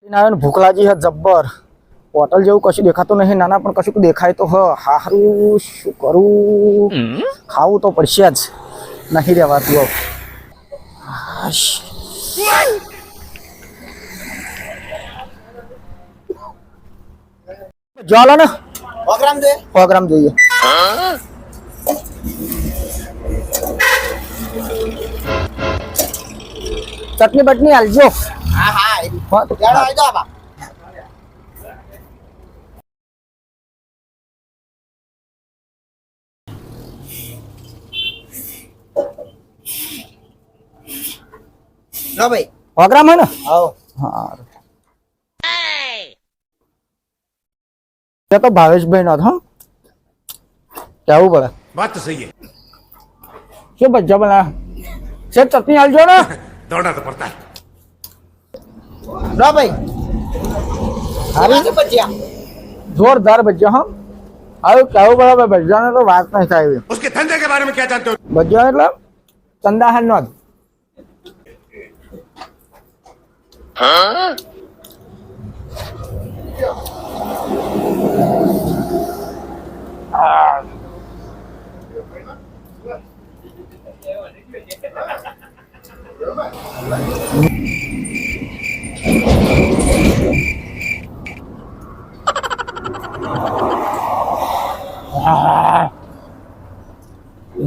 भूख लागी है जब्बर होटल जेवू कशुं देखातुं नहीं नाना पण कशुं देखाय तो हारू शुं करूं खावुं तो पड़शे ज नहीं रहेवातुं ચાલો ને 100 ગ્રામ જોઈએ ચટણી બટની હાલજો હા હા જાડો આવી જાવ બા लो भाई 100 ग्राम है ना आओ हाँ ये तो भावेश भाई ना था क्या वो बड़ा बात तो सही है क्यों बच्चा बना से चटनी हाल जो ना दौड़ना तो पड़ता है लो भाई अरे से बचिया जोरदार बच्चा हाँ अरे क्या वो बड़ा बच्चा ने तो बात नहीं चाहिए उसके धंधे के बारे में क्या जानते हो बच्चा मतलब चंदा है ना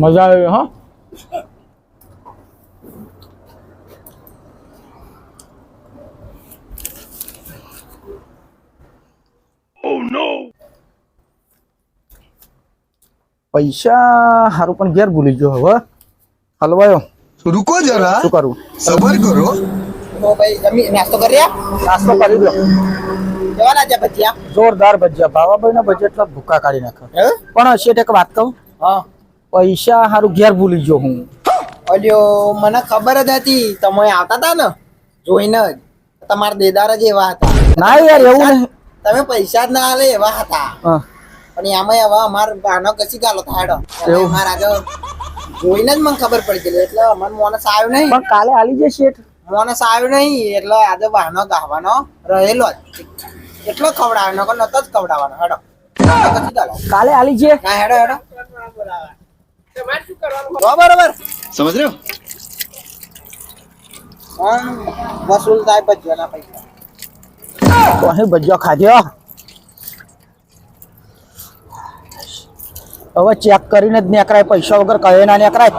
मजा आए हाँ पैसा हारू पण घेर भूली गयो हवे हलवायो रुको जरा શું કરું सबर करो लो भाई जमी नाश्तो कर रिया નાસ્તો કરી લો जवाना जा बचिया જોરદાર ભજીયા બાવાભાઈ ના બજેટ માં ભૂકા કાઢી નાખો હે પણ શેઠ એક વાત કહું हां પૈસા હારું ઘેર ભૂલી ગયો હું ઓલ્યો મને ખબર જ હતી તમે આવતા હતા ને જોઈને જ તમારા દેદાર જ એવા હતા ના યાર એવું નહીં તમે પૈસા જ ના આલે એવા હતા હા પણ એમાં હવે અમાર બાનો કસી ગાલો થાડો એવું? મારા આગળ જોઈને જ મને ખબર પડી ગઈ એટલે મને મોનસ આવ્યો નહીં પણ કાલે આલી જે શેઠ મોનસ આવ્યો નહીં એટલે આજે બહાનો ગાવાનો રહેલો જ એટલો ખવડાવવાનો કે નતો જ ખવડાવવાનો હેડો કસી ગાલો કાલે આલી જે ના હેડો હેડો બરાબર समझ रहे हो વસૂલ થાય બચ્ચાના પૈસા તો અહીં ભજીયા ખાધ્યો હવે ચેક કરીને જ નીકળાય પૈસા વગર કહે ના નીકળાય